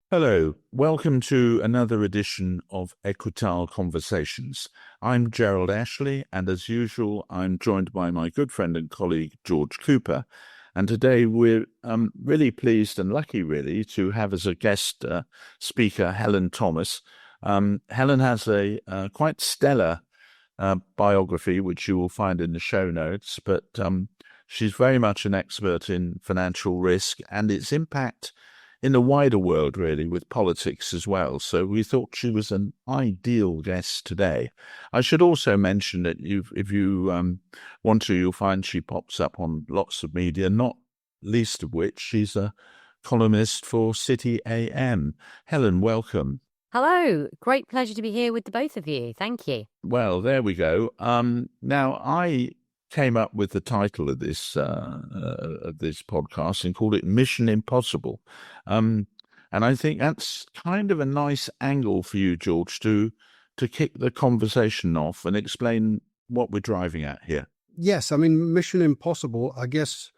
Hello, welcome to another edition of Equitable Conversations. I'm Gerald Ashley, and as usual, I'm joined by my good friend and colleague, George Cooper. And today we're really pleased and lucky, really, to have as a guest speaker Helen Thomas. Helen has a quite stellar biography, which you will find in the show notes, but she's very much an expert in financial risk and its impact in the wider world, really, with politics as well. So we thought she was an ideal guest today. I should also mention that if you want to, you'll find she pops up on lots of media, not least of which she's a columnist for City AM. Helen, welcome. Hello. Great pleasure to be here with the both of you. Thank you. Well, there we go. Now, I came up with the title of this podcast and called it Mission Impossible. And I think that's kind of a nice angle for you, George, to kick the conversation off and explain what we're driving at here. Yes, I mean, Mission Impossible, I guess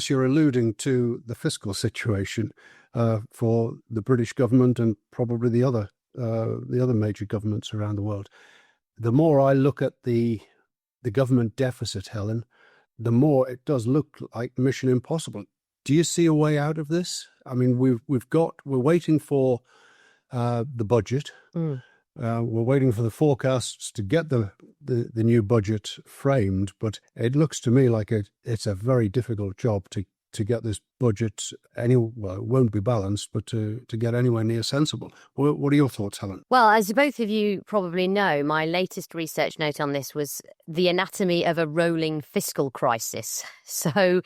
you're alluding to the fiscal situation for the British government and probably the other major governments around the world. The more I look at the government deficit, Helen, the more it does look like Mission Impossible. Do you see a way out of this? I mean, we're waiting for the budget. We're waiting for the forecasts to get the new budget framed, but it looks to me like it's a very difficult job to get this budget it won't be balanced, but to get anywhere near sensible. What are your thoughts, Helen? Well, as both of you probably know, my latest research note on this was the anatomy of a rolling fiscal crisis. So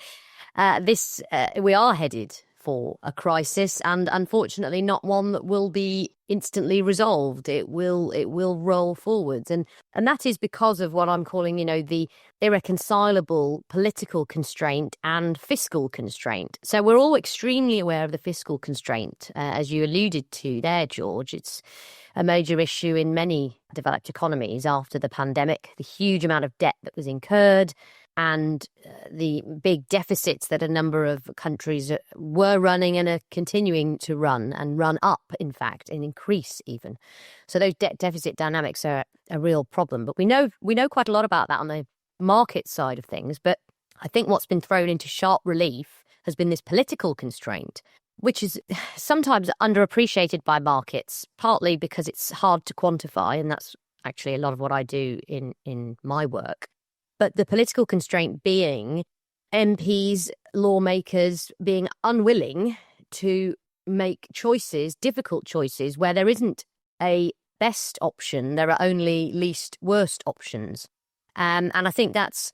we are headed for a crisis, and unfortunately not one that will be instantly resolved. It will roll forwards, and that is because of what I'm calling, the irreconcilable political constraint and fiscal constraint. So we're all extremely aware of the fiscal constraint, as you alluded to there, George. It's a major issue in many developed economies after the pandemic, the huge amount of debt that was incurred, and the big deficits that a number of countries were running and are continuing to run and run up, in fact, and increase even. So those debt deficit dynamics are a real problem. But we know quite a lot about that on the market side of things. But I think what's been thrown into sharp relief has been this political constraint, which is sometimes underappreciated by markets, partly because it's hard to quantify, and that's actually a lot of what I do in my work. But the political constraint being MPs, lawmakers being unwilling to make choices, difficult choices, where there isn't a best option, there are only least worst options. And I think that's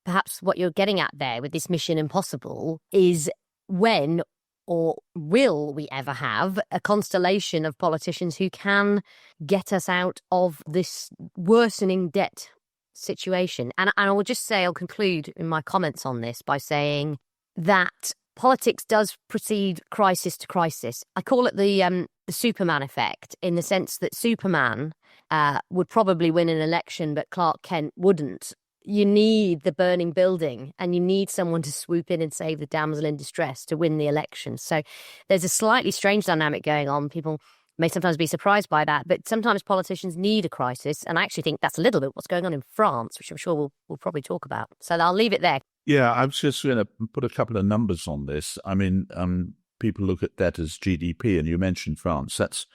perhaps what you're getting at there with this Mission Impossible, is when or will we ever have a constellation of politicians who can get us out of this worsening debt situation. And I will just say, I'll conclude in my comments on this by saying that politics does proceed crisis to crisis. I call it the Superman effect, in the sense that Superman would probably win an election, but Clark Kent wouldn't. You need the burning building, and you need someone to swoop in and save the damsel in distress to win the election. So there's a slightly strange dynamic going on. People may sometimes be surprised by that, but sometimes politicians need a crisis, and I actually think that's a little bit what's going on in France, which I'm sure we'll probably talk about. So I'll leave it there. Yeah, I was just going to put a couple of numbers on this. I mean, people look at that as GDP, and you mentioned France. That's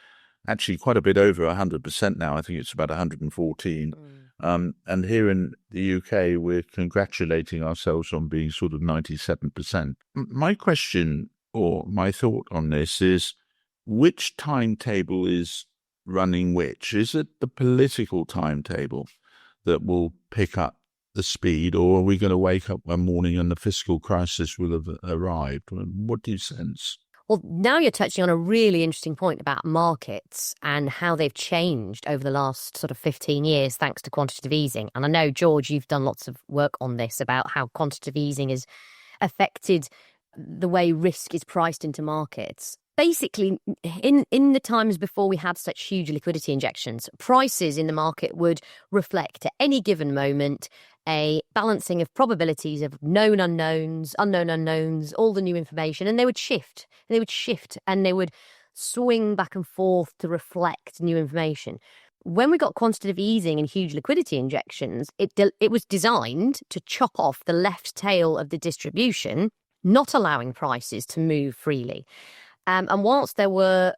actually quite a bit over 100% now. I think it's about 114. And here in the UK, we're congratulating ourselves on being sort of 97%. My question or my thought on this is, which timetable is running which? Is it the political timetable that will pick up the speed, or are we going to wake up one morning and the fiscal crisis will have arrived? What do you sense? Well, now you're touching on a really interesting point about markets and how they've changed over the last sort of 15 years thanks to quantitative easing. And I know, George, you've done lots of work on this about how quantitative easing has affected the way risk is priced into markets. Basically, in the times before we had such huge liquidity injections, prices in the market would reflect at any given moment a balancing of probabilities of known unknowns, unknown unknowns, all the new information, and they would shift, and they would swing back and forth to reflect new information. When we got quantitative easing and huge liquidity injections, it was designed to chop off the left tail of the distribution, not allowing prices to move freely. And whilst there were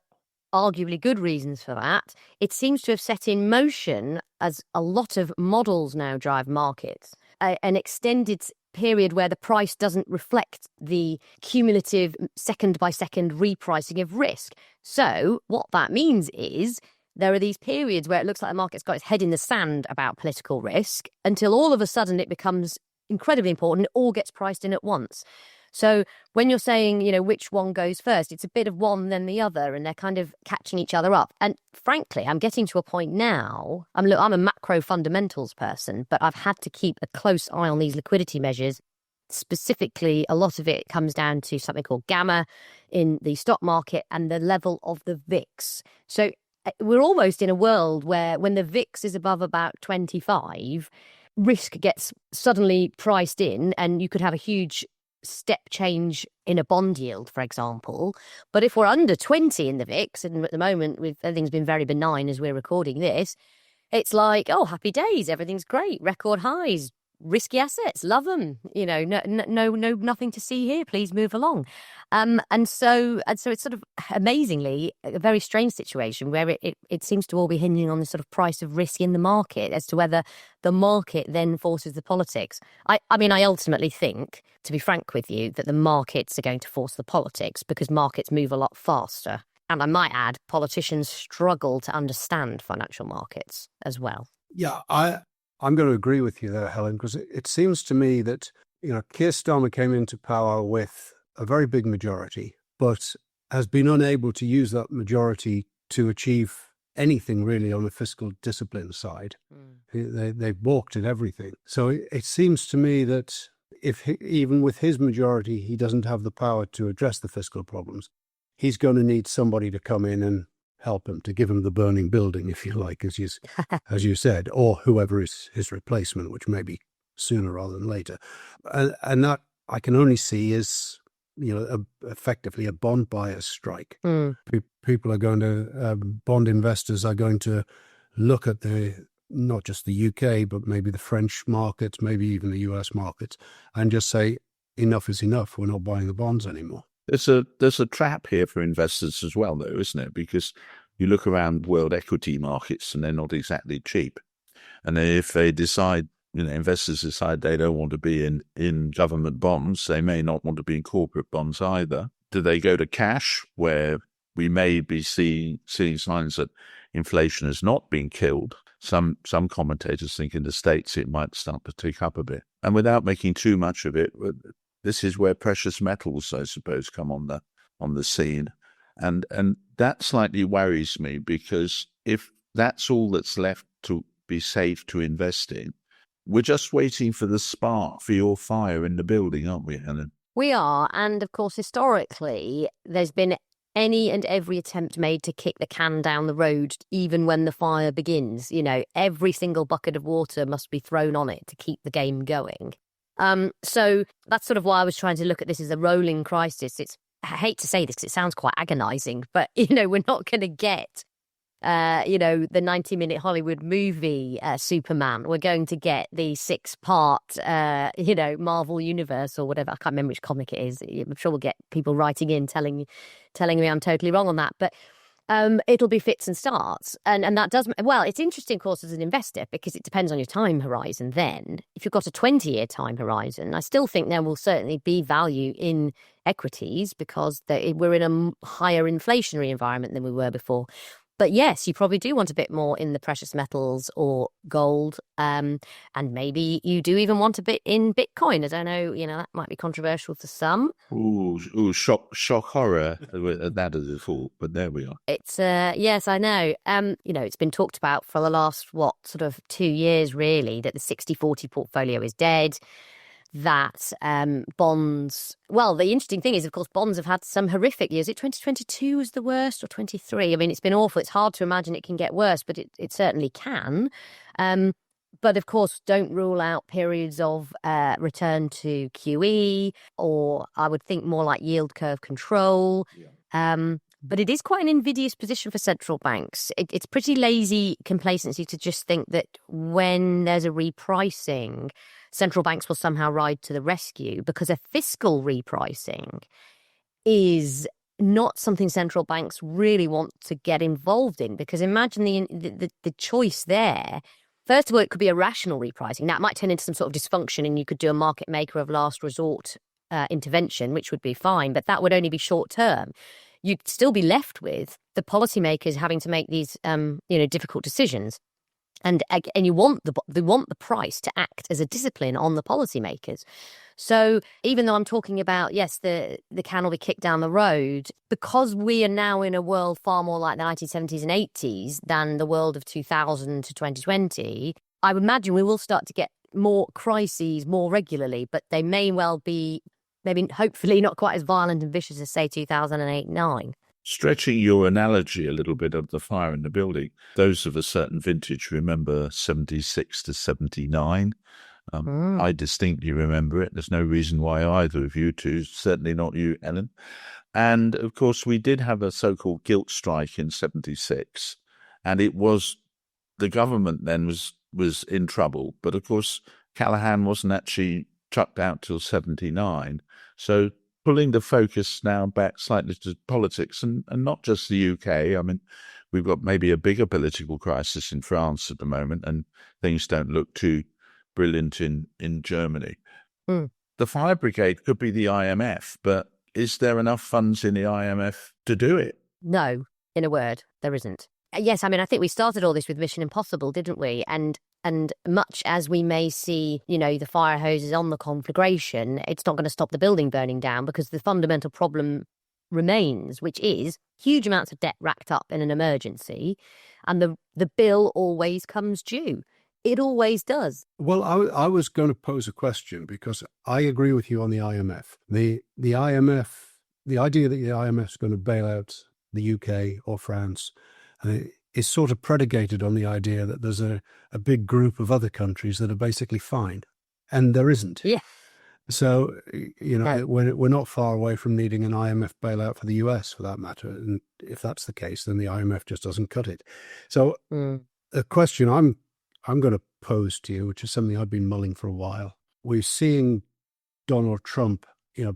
arguably good reasons for that, it seems to have set in motion, as a lot of models now drive markets, an extended period where the price doesn't reflect the cumulative second-by-second repricing of risk. So what that means is there are these periods where it looks like the market's got its head in the sand about political risk until all of a sudden it becomes incredibly important. It all gets priced in at once. So when you're saying, which one goes first, it's a bit of one then the other, and they're kind of catching each other up. And frankly, I'm getting to a point now, I'm a macro fundamentals person, but I've had to keep a close eye on these liquidity measures. Specifically, a lot of it comes down to something called gamma in the stock market and the level of the VIX. So we're almost in a world where when the VIX is above about 25, risk gets suddenly priced in, and you could have a huge step change in a bond yield, for example. But if we're under 20 in the VIX, and at the moment everything's been very benign as we're recording this, it's like, oh, happy days, everything's great, record highs, risky assets, love them, no, nothing to see here, please move along. And so it's sort of amazingly a very strange situation where it seems to all be hinging on the sort of price of risk in the market as to whether the market then forces the politics. I ultimately think, to be frank with you, that the markets are going to force the politics because markets move a lot faster. And I might add, politicians struggle to understand financial markets as well. Yeah, I'm going to agree with you there, Helen, because it seems to me that, Keir Starmer came into power with a very big majority, but has been unable to use that majority to achieve anything really on the fiscal discipline side. They've balked at everything. So it seems to me that even with his majority, he doesn't have the power to address the fiscal problems. He's going to need somebody to come in and help him, to give him the burning building, if you like, as you said, or whoever is his replacement, which may be sooner rather than later. And that I can only see is, effectively a bond buyer's strike. People are going to, bond investors are going to look at not just the UK, but maybe the French markets, maybe even the US markets, and just say, enough is enough. We're not buying the bonds anymore. There's a trap here for investors as well, though, isn't it? Because you look around world equity markets and they're not exactly cheap. And if they decide, investors decide they don't want to be in government bonds, they may not want to be in corporate bonds either. Do they go to cash, where we may be seeing signs that inflation has not been killed? Some commentators think in the States it might start to tick up a bit. And without making too much of it, this is where precious metals, I suppose, come on the scene. And that slightly worries me, because if that's all that's left to be safe to invest in, we're just waiting for the spark for your fire in the building, aren't we, Helen? We are. And of course, historically, there's been any and every attempt made to kick the can down the road, even when the fire begins. Every single bucket of water must be thrown on it to keep the game going. So that's sort of why I was trying to look at this as a rolling crisis. I hate to say this because it sounds quite agonizing, but, we're not going to get, the 90-minute Hollywood movie Superman. We're going to get the 6-part, Marvel Universe or whatever. I can't remember which comic it is. I'm sure we'll get people writing in telling me I'm totally wrong on that. But it'll be fits and starts. And that does, well, it's interesting, of course, as an investor, because it depends on your time horizon then. If you've got a 20-year time horizon, I still think there will certainly be value in equities because we're in a higher inflationary environment than we were before. But yes, you probably do want a bit more in the precious metals or gold. And maybe you do even want a bit in Bitcoin. I don't know, that might be controversial to some. Ooh, shock horror at that as a thought, but there we are. It's, yes, I know. It's been talked about for the last, sort of 2 years, really, that the 60-40 portfolio is dead. That bonds, well, the interesting thing is, of course, bonds have had some horrific years. 2022 was the worst, or 23? I mean, it's been awful. It's hard to imagine it can get worse, but it certainly can. But of course, don't rule out periods of return to QE, or I would think more like yield curve control. But it is quite an invidious position for central banks. It's pretty lazy complacency to just think that when there's a repricing, central banks will somehow ride to the rescue, because a fiscal repricing is not something central banks really want to get involved in, because imagine the choice there. First of all, it could be a rational repricing. Now, it might turn into some sort of dysfunction and you could do a market maker of last resort intervention, which would be fine, but that would only be short term. You'd still be left with the policymakers having to make these difficult decisions. And you want the price to act as a discipline on the policymakers. So even though I'm talking about, yes, the can will be kicked down the road, because we are now in a world far more like the 1970s and 80s than the world of 2000 to 2020, I would imagine we will start to get more crises more regularly, but they may well be, maybe hopefully not quite as violent and vicious as, say, 2008-9. Stretching your analogy a little bit of the fire in the building, those of a certain vintage remember 76 to 79. I distinctly remember it. There's no reason why either of you two, certainly not you, Helen. And, of course, we did have a so-called gilt strike in 76, and it was, the government then was in trouble. But, of course, Callaghan wasn't actually chucked out till 79. So pulling the focus now back slightly to politics, and not just the UK. I mean, we've got maybe a bigger political crisis in France at the moment, and things don't look too brilliant in Germany. The fire brigade could be the IMF, but is there enough funds in the IMF to do it? No, in a word, there isn't. Yes, I mean, I think we started all this with Mission Impossible, didn't we? And much as we may see, the fire hoses on the conflagration, it's not going to stop the building burning down, because the fundamental problem remains, which is huge amounts of debt racked up in an emergency, and the bill always comes due. It always does. Well, I was going to pose a question, because I agree with you on the IMF. The IMF, the idea that the IMF is going to bail out the UK or France is sort of predicated on the idea that there's a big group of other countries that are basically fine, and there isn't. Yeah. So, Right. we're not far away from needing an IMF bailout for the US, for that matter. And if that's the case, then the IMF just doesn't cut it. So the question I'm going to pose to you, which is something I've been mulling for a while, we're seeing Donald Trump,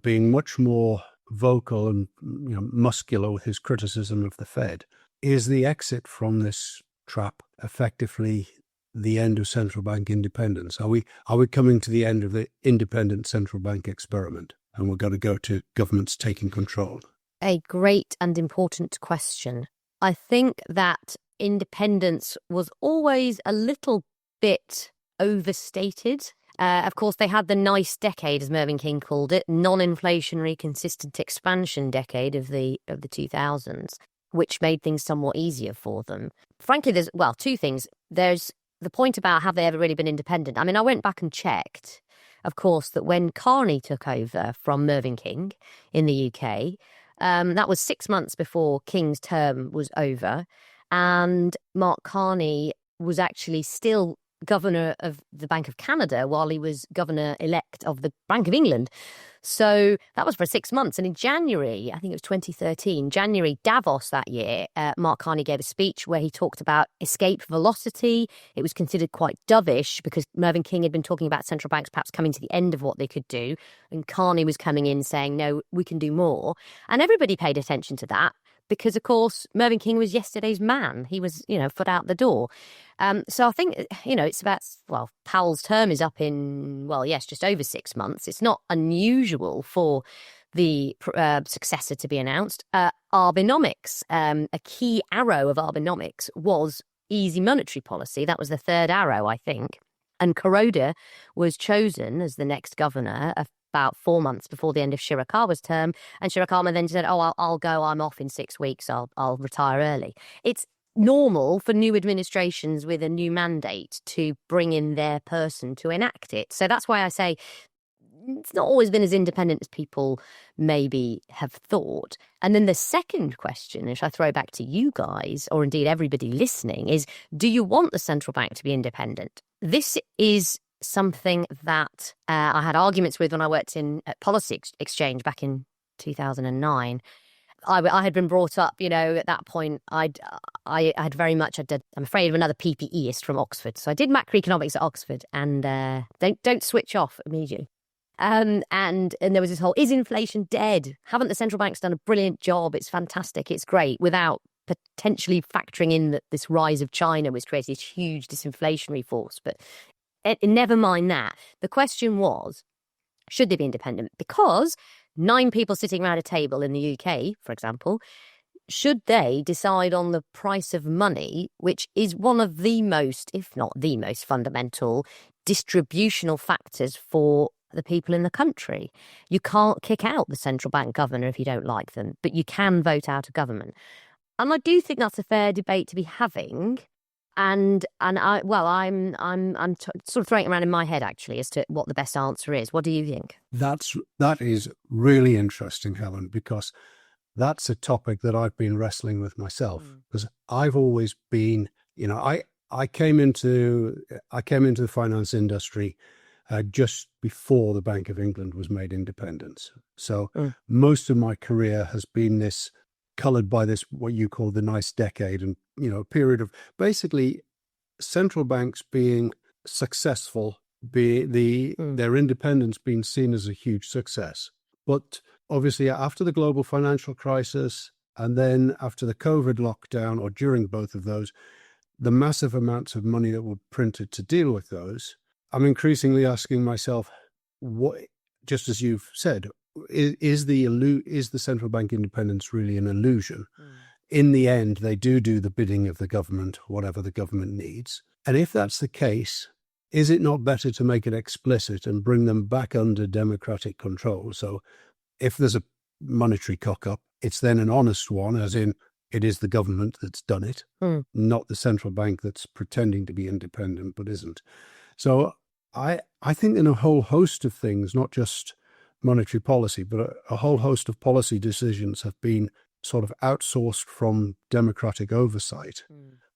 being much more vocal and muscular with his criticism of the Fed. Is the exit from this trap effectively the end of central bank independence? Are we coming to the end of the independent central bank experiment, and we're going to go to governments taking control? A great and important question. I think that independence was always a little bit overstated. Of course, they had the nice decade, as Mervyn King called it, non-inflationary, consistent expansion decade of the 2000s, which made things somewhat easier for them. Frankly, there's, two things. There's the point about, have they ever really been independent? I mean, I went back and checked, of course, that when Carney took over from Mervyn King in the UK, that was 6 months before King's term was over, and Mark Carney was actually still governor of the Bank of Canada while he was governor-elect of the Bank of England. So that was for 6 months. And in January, I think it was 2013, January, Davos that year, Mark Carney gave a speech where he talked about escape velocity. It was considered quite dovish because Mervyn King had been talking about central banks perhaps coming to the end of what they could do. And Carney was coming in saying, no, we can do more. And everybody paid attention to that, because, of course, Mervyn King was yesterday's man. He was, foot out the door. So I think, it's about, Powell's term is up in, just over 6 months. It's not unusual for the successor to be announced. Arbonomics, a key arrow of Arbonomics was easy monetary policy. That was the third arrow, I think. And Kuroda was chosen as the next governor about 4 months before the end of Shirakawa's term, and Shirakawa then said, I'll go, I'm off in 6 weeks, I'll retire early. It's normal for new administrations with a new mandate to bring in their person to enact it. So that's why I say it's not always been as independent as people maybe have thought. And then the second question, which I throw back to you guys, or indeed everybody listening, is, do you want the central bank to be independent? This is something that I had arguments with when I worked in Policy Exchange back in 2009. I had been brought up, at that point, I had very much, I'm afraid of another PPEist from Oxford. So I did macroeconomics at Oxford, and don't switch off immediately. And there was this whole, is inflation dead? Haven't the central banks done a brilliant job? It's fantastic. It's great, without potentially factoring in that this rise of China was creating this huge disinflationary force. But never mind that. The question was, should they be independent? Because 9 people sitting around a table in the UK, for example, should they decide on the price of money, which is one of the most, if not the most fundamental distributional factors for the people in the country? You can't kick out the central bank governor if you don't like them, but you can vote out a government. And I do think that's a fair debate to be having. And I'm sort of throwing it around in my head, actually, as to what the best answer is. What do you think? That is really interesting, Helen, because that's a topic that I've been wrestling with myself. Because I've always been, I came into the finance industry just before the Bank of England was made independent. So most of my career has been coloured by this, what you call the nice decade, and a period of basically central banks being successful, their independence being seen as a huge success. But obviously after the global financial crisis, and then after the COVID lockdown, or during both of those, the massive amounts of money that were printed to deal with those, I'm increasingly asking myself, what, just as you've said, is the central bank independence really an illusion? In the end, they do the bidding of the government, whatever the government needs. And if that's the case, is it not better to make it explicit and bring them back under democratic control? So if there's a monetary cock-up, it's then an honest one, as in it is the government that's done it, not the central bank that's pretending to be independent but isn't. So I think in a whole host of things, not just monetary policy, but a whole host of policy decisions have been sort of outsourced from democratic oversight.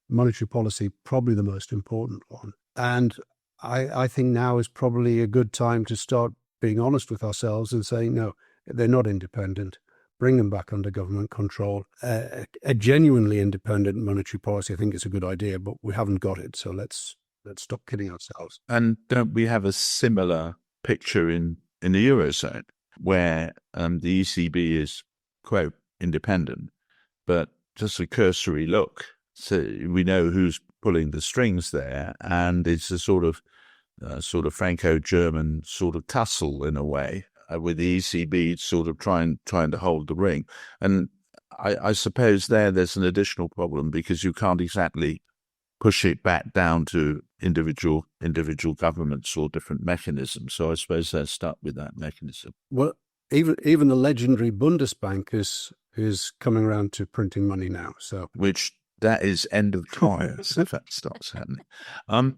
Monetary policy, probably the most important one. And I think now is probably a good time to start being honest with ourselves and saying, no, they're not independent. Bring them back under government control. A genuinely independent monetary policy, I think, is a good idea, but we haven't got it. So let's stop kidding ourselves. And don't we have a similar picture in the Eurozone, where the ECB is, quote, independent, but just a cursory look. So we know who's pulling the strings there, and it's a sort of Franco-German sort of tussle in a way, with the ECB sort of trying to hold the ring. And I suppose there's an additional problem, because you can't exactly push it back down to individual governments or different mechanisms. So I suppose they're stuck with that mechanism. Well, even the legendary Bundesbank is coming around to printing money now. So which that is end of trials if that starts happening.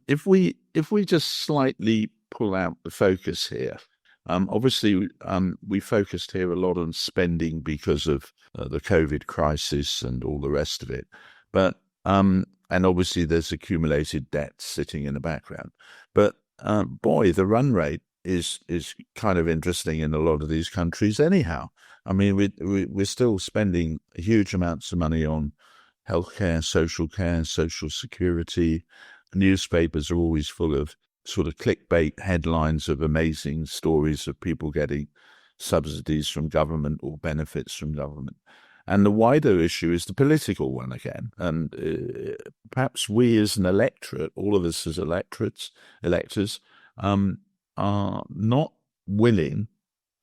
If we just slightly pull out the focus here, obviously we focused here a lot on spending because of the COVID crisis and all the rest of it, but and obviously there's accumulated debt sitting in the background. But boy, the run rate is kind of interesting in a lot of these countries anyhow. I mean, we're still spending huge amounts of money on healthcare, social care, social security. Newspapers are always full of sort of clickbait headlines of amazing stories of people getting subsidies from government or benefits from government. And the wider issue is the political one again. And perhaps we as an electorate, all of us as electors, are not willing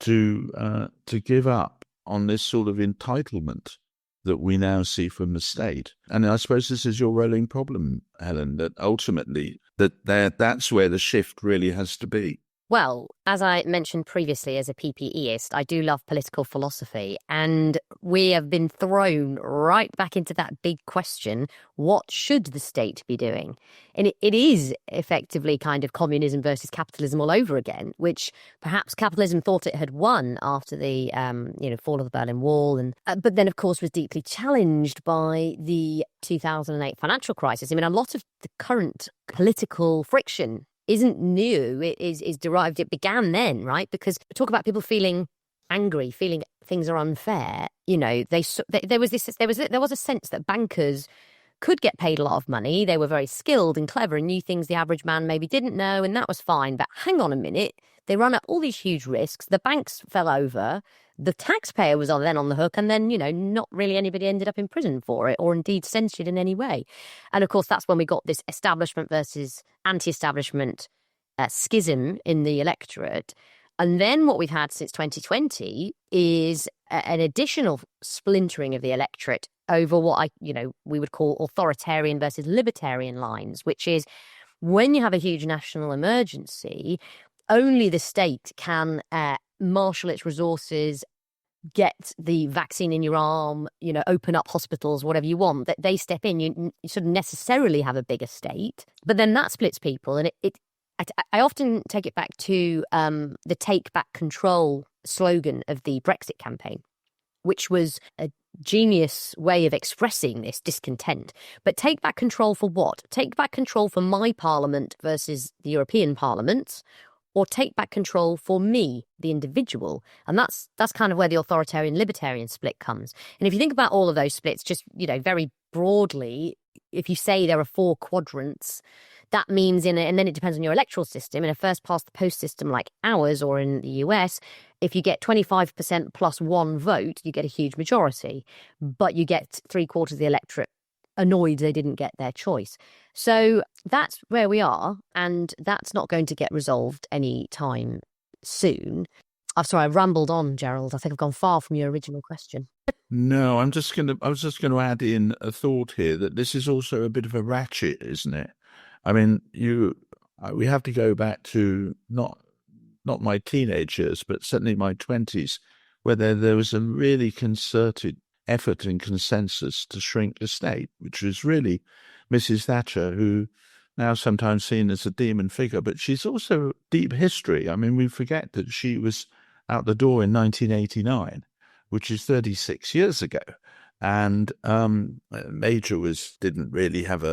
to give up on this sort of entitlement that we now see from the state. And I suppose this is your rolling problem, Helen, that ultimately that's where the shift really has to be. Well, as I mentioned previously, as a PPEist, I do love political philosophy, and we have been thrown right back into that big question, what should the state be doing? And it is effectively kind of communism versus capitalism all over again, which perhaps capitalism thought it had won after the fall of the Berlin Wall, but then, of course, was deeply challenged by the 2008 financial crisis. I mean, a lot of the current political friction isn't new. It is derived. It began then, right? Because talk about people feeling angry, feeling things are unfair, there was a sense that bankers could get paid a lot of money. They were very skilled and clever and knew things the average man maybe didn't know, and that was fine. But hang on a minute, they run up all these huge risks. The banks fell over. The taxpayer was then on the hook, and then, not really anybody ended up in prison for it or indeed censured in any way. And of course, that's when we got this establishment versus anti-establishment schism in the electorate. And then what we've had since 2020 is an additional splintering of the electorate over what we would call authoritarian versus libertarian lines, which is when you have a huge national emergency, only the state can marshal its resources, get the vaccine in your arm, open up hospitals, whatever you want. That they step in, you sort of necessarily have a bigger state, but then that splits people, and I often take it back to the Take Back Control slogan of the Brexit campaign, which was a genius way of expressing this discontent. But take back control for what? Take back control for my parliament versus the European Parliament, or take back control for me, the individual. And that's kind of where the authoritarian libertarian split comes. And if you think about all of those splits, just, very broadly, if you say there are 4 quadrants, that means and then it depends on your electoral system. In a first past the post system like ours or in the US, if you get 25% plus 1 vote, you get a huge majority, but you get 3/4 of the electorate annoyed they didn't get their choice. So that's where we are, and that's not going to get resolved anytime soon. I'm sorry, I rambled on, Gerald. I think I've gone far from your original question. No, I was just going to add in a thought here that this is also a bit of a ratchet, isn't it? I mean, we have to go back to not my teenage years, but certainly my 20s, where there was a really concerted effort and consensus to shrink the state, which was really Mrs. Thatcher, who now sometimes seen as a demon figure, but she's also deep history. I mean, we forget that she was out the door in 1989, which is 36 years ago. And Major didn't really have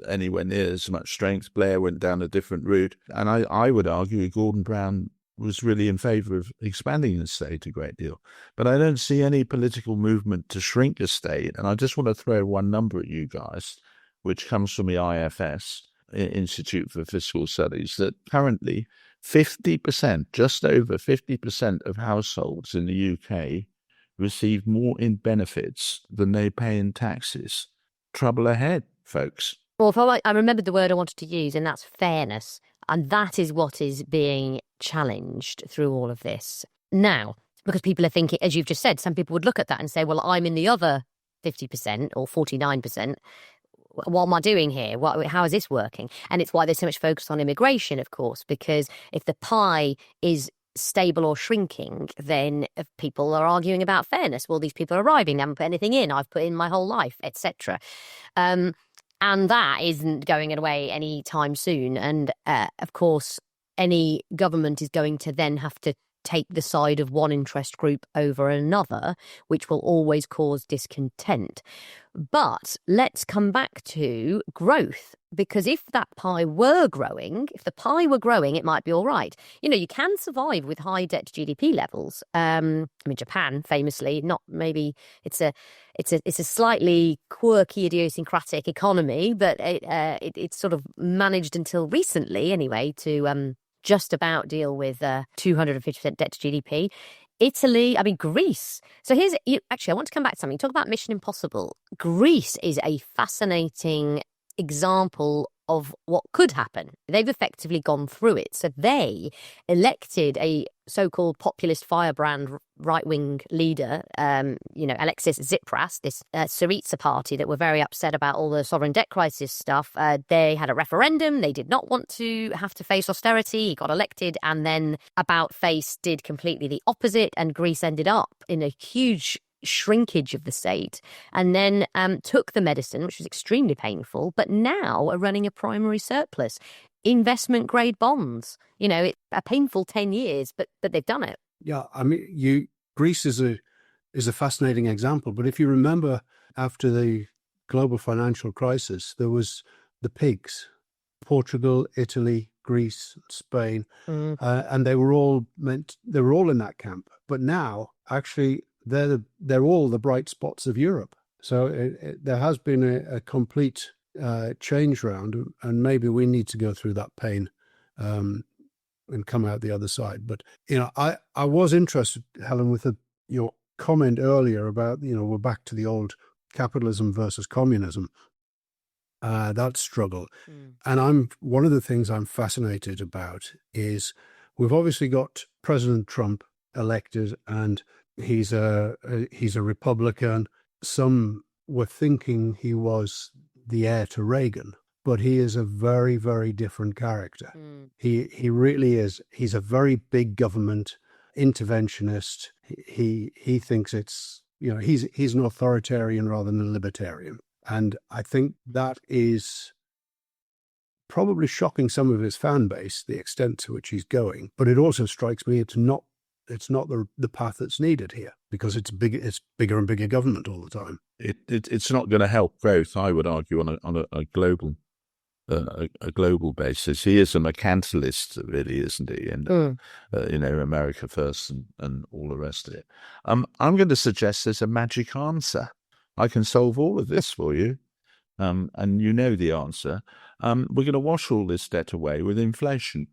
anywhere near as much strength. Blair went down a different route. And I would argue Gordon Brown was really in favour of expanding the state a great deal. But I don't see any political movement to shrink the state. And I just want to throw one number at you guys, which comes from the IFS, Institute for Fiscal Studies, that currently 50%, just over 50% of households in the UK receive more in benefits than they pay in taxes. Trouble ahead, folks. Well, I remembered the word I wanted to use, and that's fairness. And that is what is being challenged through all of this. Now, because people are thinking, as you've just said, some people would look at that and say, well, I'm in the other 50% or 49%. What am I doing here? How is this working? And it's why there's so much focus on immigration, of course, because if the pie is stable or shrinking, then people are arguing about fairness. Well, these people are arriving, they haven't put anything in, I've put in my whole life, etc. And that isn't going away anytime soon. And of course, any government is going to then have to take the side of one interest group over another, which will always cause discontent. But let's come back to growth, because if that pie were growing, it might be all right. You can survive with high debt to GDP levels. Japan famously, not maybe it's a slightly quirky, idiosyncratic economy, but it's sort of managed until recently anyway to just about deal with 250% debt to GDP. Italy, Greece. So actually, I want to come back to something. Talk about Mission Impossible. Greece is a fascinating example of what could happen. They've effectively gone through it. So they elected a so-called populist firebrand right-wing leader, Alexis Tsipras, this Syriza party that were very upset about all the sovereign debt crisis stuff. They had a referendum. They did not want to have to face austerity. He got elected, and then About Face did completely the opposite, and Greece ended up in a huge shrinkage of the state, and then took the medicine, which was extremely painful, but now are running a primary surplus. Investment grade bonds. It's a painful 10 years, but they've done it. Yeah, Greece is a fascinating example. But if you remember, after the global financial crisis, there was the pigs: Portugal, Italy, Greece, Spain, and they were all in that camp. But now, actually, they're all the bright spots of Europe. So there has been a complete change round, and maybe we need to go through that pain and come out the other side. But I was interested, Helen, with your comment earlier about we're back to the old capitalism versus communism, that struggle. And one of the things I'm fascinated about is we've obviously got President Trump elected, and he's a Republican. Some were thinking he was the heir to Reagan, but he is a very, very different character. He really is. He's a very big government interventionist. He thinks it's he's an authoritarian rather than a libertarian, and I think that is probably shocking some of his fan base, the extent to which he's going. But it also strikes me it's not the path that's needed here, because it's bigger and bigger government all the time. It's not going to help growth, I would argue, on a global basis. He is a mercantilist, really, isn't he? And America first and all the rest of it. I'm going to suggest there's a magic answer. I can solve all of this for you, and you know the answer. We're going to wash all this debt away with inflation,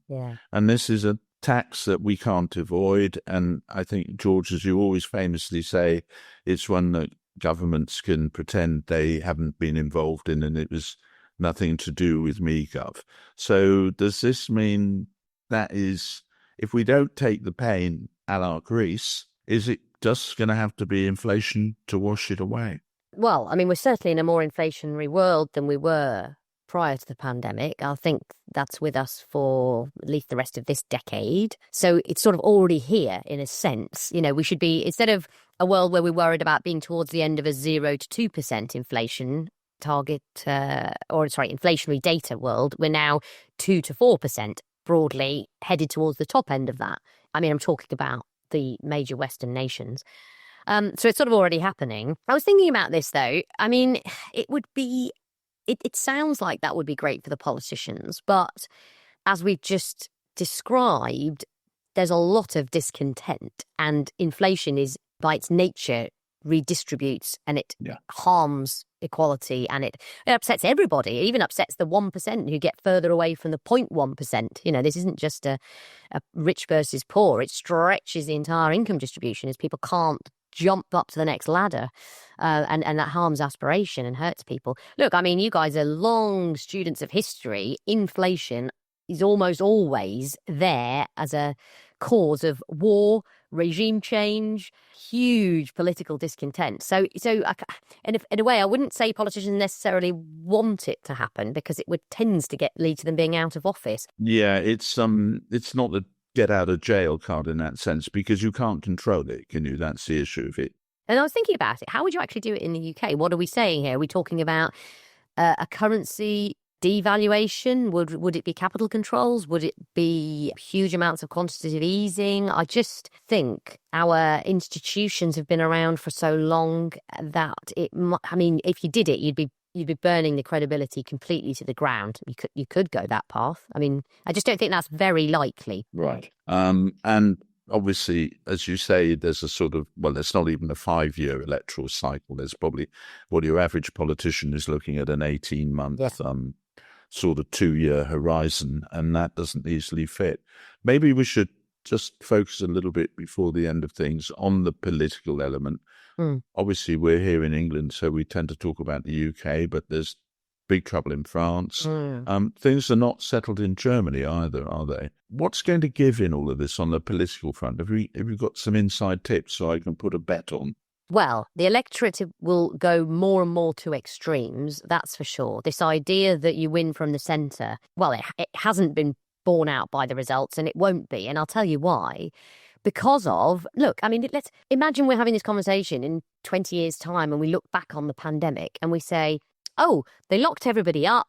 and this is a tax that we can't avoid. And I think, George, as you always famously say, it's one that governments can pretend they haven't been involved in, and it was nothing to do with me, Gov. So does this mean that is, if we don't take the pain a la Greece, is it just going to have to be inflation to wash it away? Well, I mean, we're certainly in a more inflationary world than we were prior to the pandemic. I think that's with us for at least the rest of this decade. So it's sort of already here in a sense. We should be, instead of a world where we're worried about being towards the end of a 0 to 2% inflation target, inflationary data world, we're now 2 to 4% broadly headed towards the top end of that. I mean, I'm talking about the major Western nations. So it's sort of already happening. I was thinking about this, though. I mean, it sounds like that would be great for the politicians, but as we've just described, there's a lot of discontent, and inflation is, by its nature, redistributes, and it harms equality, and it upsets everybody. It even upsets the 1% who get further away from the 0.1%. This isn't just a rich versus poor. It stretches the entire income distribution as people can't jump up to the next ladder, and that harms aspiration and hurts people. Look, I mean, you guys are long students of history. Inflation is almost always there as a cause of war, regime change, huge political discontent. So, in a way, I wouldn't say politicians necessarily want it to happen, because it tends to lead to them being out of office. Yeah, it's not the get out of jail card in that sense, because you can't control it, can you? That's the issue of it. And I was thinking about it. How would you actually do it in the UK? What are we saying here? Are we talking about a currency devaluation? Would it be capital controls? Would it be huge amounts of quantitative easing? I just think our institutions have been around for so long that if you did it, you'd be burning the credibility completely to the ground. You could go that path. I mean, I just don't think that's very likely. Right. And obviously, as you say, there's a sort of, there's not even a 5-year electoral cycle. There's probably, your average politician is looking at an 18-month sort of 2-year horizon, and that doesn't easily fit. Maybe we should just focus a little bit before the end of things on the political element. Obviously, we're here in England, so we tend to talk about the UK, but there's big trouble in France. Things are not settled in Germany either, are they? What's going to give in all of this on the political front? Have you got some inside tips so I can put a bet on? Well, the electorate will go more and more to extremes, that's for sure. This idea that you win from the centre, it hasn't been borne out by the results, and it won't be. And I'll tell you why. Because of, look, I mean, let's imagine we're having this conversation in 20 years' time, and we look back on the pandemic and we say, oh, they locked everybody up.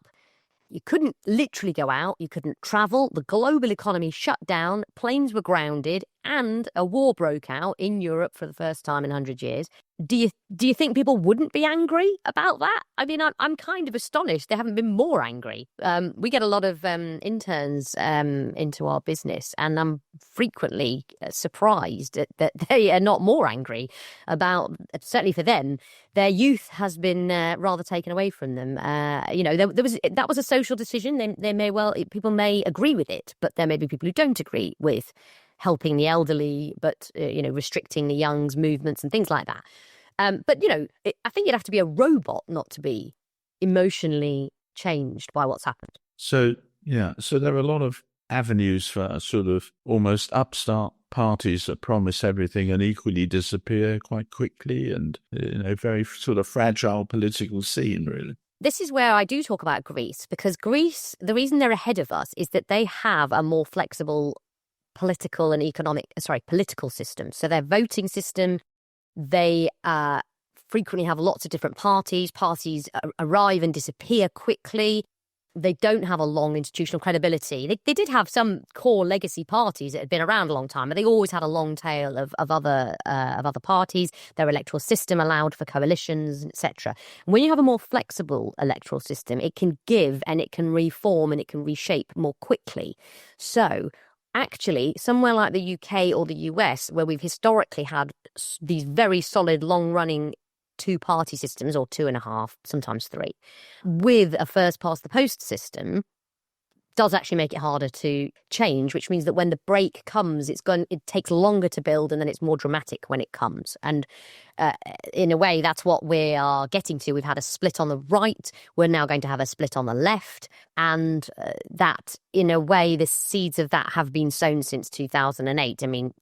You couldn't literally go out. You couldn't travel. The global economy shut down. Planes were grounded. and a war broke out in Europe for the first time in 100 years, do you think people wouldn't be angry about that? I mean, I'm kind of astonished they haven't been more angry. We get a lot of interns into our business, and I'm frequently surprised that they are not more angry about, certainly for them, their youth has been rather taken away from them. That was a social decision. People may agree with it, but there may be people who don't agree with helping the elderly, but restricting the young's movements and things like that. But I think you'd have to be a robot not to be emotionally changed by what's happened. So there are a lot of avenues for sort of almost upstart parties that promise everything and equally disappear quite quickly, and very sort of fragile political scene, really. This is where I do talk about Greece, because Greece, the reason they're ahead of us is that they have a more flexible political system. So their voting system, they frequently have lots of different parties. Parties arrive and disappear quickly. They don't have a long institutional credibility. They did have some core legacy parties that had been around a long time, but they always had a long tail of other parties. Their electoral system allowed for coalitions, etc. When you have a more flexible electoral system, it can give and it can reform and it can reshape more quickly. So actually, somewhere like the UK or the US, where we've historically had these very solid, long-running two-party systems, or 2.5, sometimes 3, with a first-past-the-post system, does actually make it harder to change, which means that when the break comes, it takes longer to build, and then it's more dramatic when it comes. And in a way, that's what we are getting to. We've had a split on the right. We're now going to have a split on the left. And that, in a way, the seeds of that have been sown since 2008. I mean,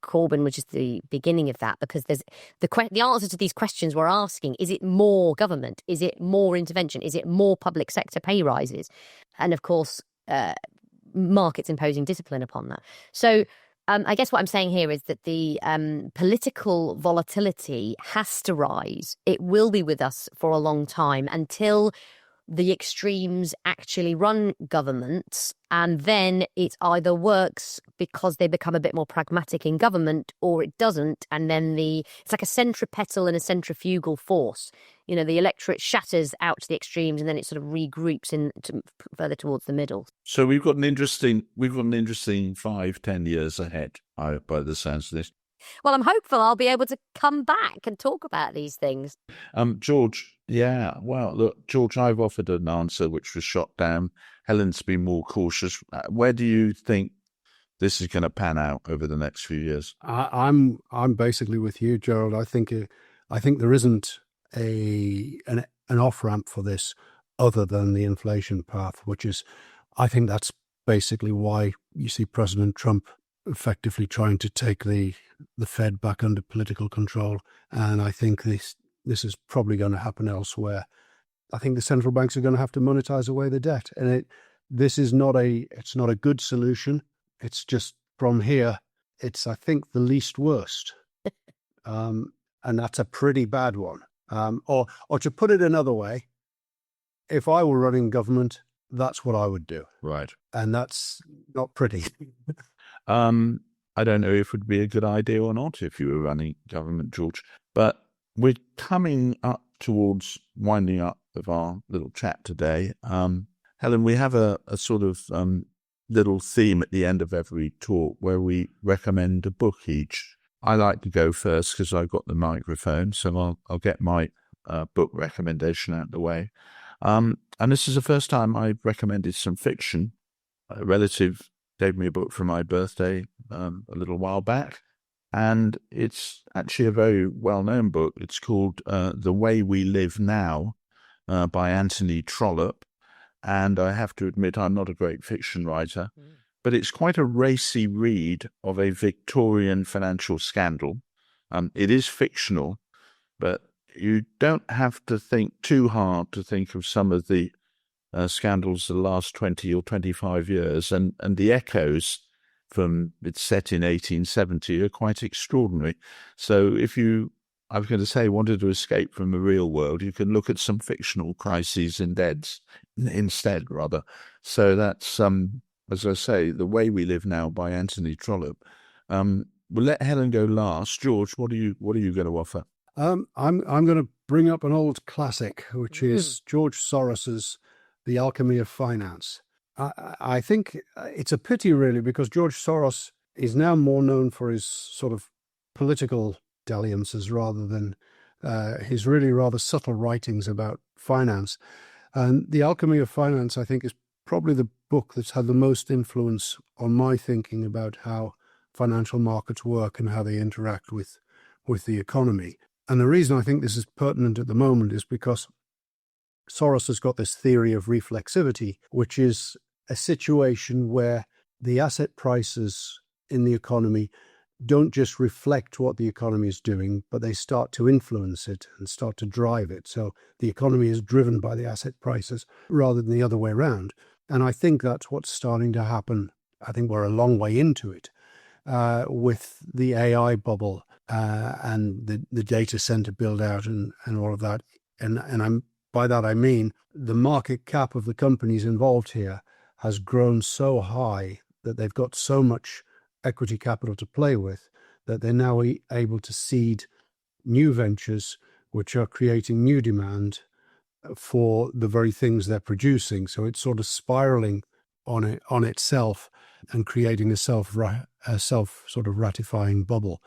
Corbyn was just the beginning of that, because there's the answer to these questions we're asking. Is it more government? Is it more intervention? Is it more public sector pay rises? And of course, markets imposing discipline upon that. So I guess what I'm saying here is that the political volatility has to rise. It will be with us for a long time until the extremes actually run governments, and then it either works because they become a bit more pragmatic in government, or it doesn't, and then it's like a centripetal and a centrifugal force. The electorate shatters out to the extremes, and then it sort of regroups further towards the middle. So we've got an interesting 5-10 years ahead, by the sounds of this. Well, I'm hopeful I'll be able to come back and talk about these things. George, well, look, George, I've offered an answer which was shot down. Helen's been more cautious. Where do you think this is going to pan out over the next few years? I'm basically with you, Gerald. I think there isn't an off-ramp for this other than the inflation path, which is, I think that's basically why you see President Trump effectively trying to take the Fed back under political control. And I think this is probably going to happen elsewhere. I think the central banks are going to have to monetize away the debt. And it's not a good solution. It's just, from here, it's, I think, the least worst. And that's a pretty bad one. Or to put it another way, if I were running government, that's what I would do. Right. And that's not pretty. I don't know if it would be a good idea or not if you were running government, George, but we're coming up towards winding up of our little chat today. Helen, we have a sort of little theme at the end of every talk where we recommend a book each. I like to go first because I've got the microphone, so I'll get my book recommendation out of the way. And this is the first time I've recommended some fiction. A relative gave me a book for my birthday a little while back, and it's actually a very well-known book. It's called The Way We Live Now by Anthony Trollope, and I have to admit I'm not a great fiction writer, but it's quite a racy read of a Victorian financial scandal. It is fictional, but you don't have to think too hard to think of some of the scandals of the last 20 or 25 years, and the echoes from it's set in 1870 are quite extraordinary. So if you, I was going to say, wanted to escape from the real world, you can look at some fictional crises instead. So that's, as I say, The Way We Live Now by Anthony Trollope. We'll let Helen go last. George, what are you going to offer? I'm going to bring up an old classic, which is George Soros's The Alchemy of Finance. I think it's a pity, really, because George Soros is now more known for his sort of political dalliances rather than his really rather subtle writings about finance. And The Alchemy of Finance, I think, is probably the book that's had the most influence on my thinking about how financial markets work and how they interact with the economy. And the reason I think this is pertinent at the moment is because Soros has got this theory of reflexivity, which is a situation where the asset prices in the economy don't just reflect what the economy is doing, but they start to influence it and start to drive it. So the economy is driven by the asset prices rather than the other way around. And I think that's what's starting to happen. I think we're a long way into it with the AI bubble and the data center build out and all of that. And by that I mean the market cap of the companies involved here has grown so high that they've got so much equity capital to play with that they're now able to seed new ventures which are creating new demand for the very things they're producing. So it's sort of spiraling on itself and creating a self sort of ratifying bubble,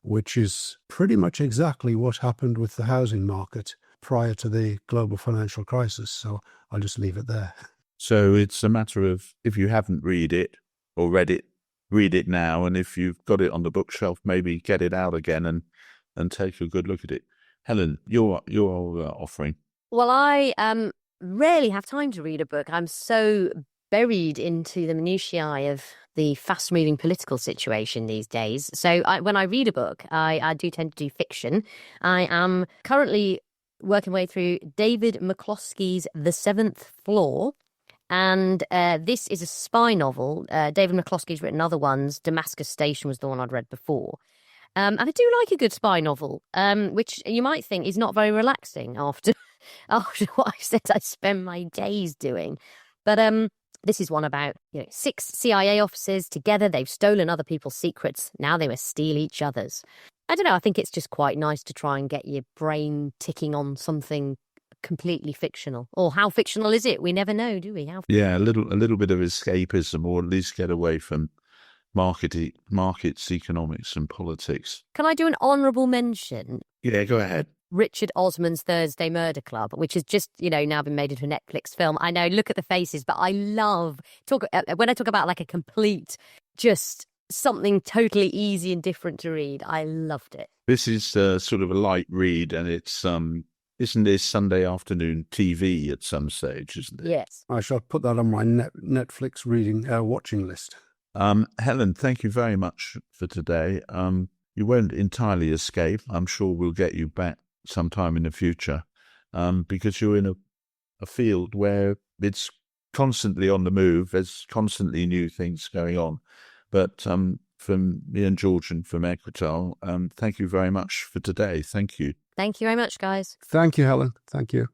which is pretty much exactly what happened with the housing market prior to the global financial crisis. So I'll just leave it there. So it's a matter of, if you haven't read it or read it, read it now. And if you've got it on the bookshelf, maybe get it out again and take a good look at it. Helen, you're offering. Well, I rarely have time to read a book. I'm so buried into the minutiae of the fast-moving political situation these days. So when I read a book, I do tend to do fiction. I am currently working my way through David McCloskey's The Seventh Floor. And this is a spy novel. David McCloskey's written other ones. Damascus Station was the one I'd read before. And I do like a good spy novel, which you might think is not very relaxing after what I said I spend my days doing. But this is one about 6 CIA officers together. They've stolen other people's secrets. Now they must steal each other's. I don't know. I think it's just quite nice to try and get your brain ticking on something completely fictional. Or how fictional is it? We never know, do we? Yeah, a little bit of escapism, or at least get away from markets, economics and politics. Can I do an honourable mention? Yeah, go ahead. Richard Osman's Thursday Murder Club, which has just, now been made into a Netflix film. I know, look at the faces, but I love when I talk about like a complete, just something totally easy and different to read. I loved it. This is sort of a light read, and it's isn't this Sunday afternoon TV at some stage, isn't it? Yes. I shall put that on my Netflix watching list. Helen, thank you very much for today. You won't entirely escape. I'm sure we'll get you back sometime in the future, because you're in a field where it's constantly on the move. There's constantly new things going on. But from me and George and from Equital, thank you very much for today. Thank you. Thank you very much, guys. Thank you, Helen. Thank you.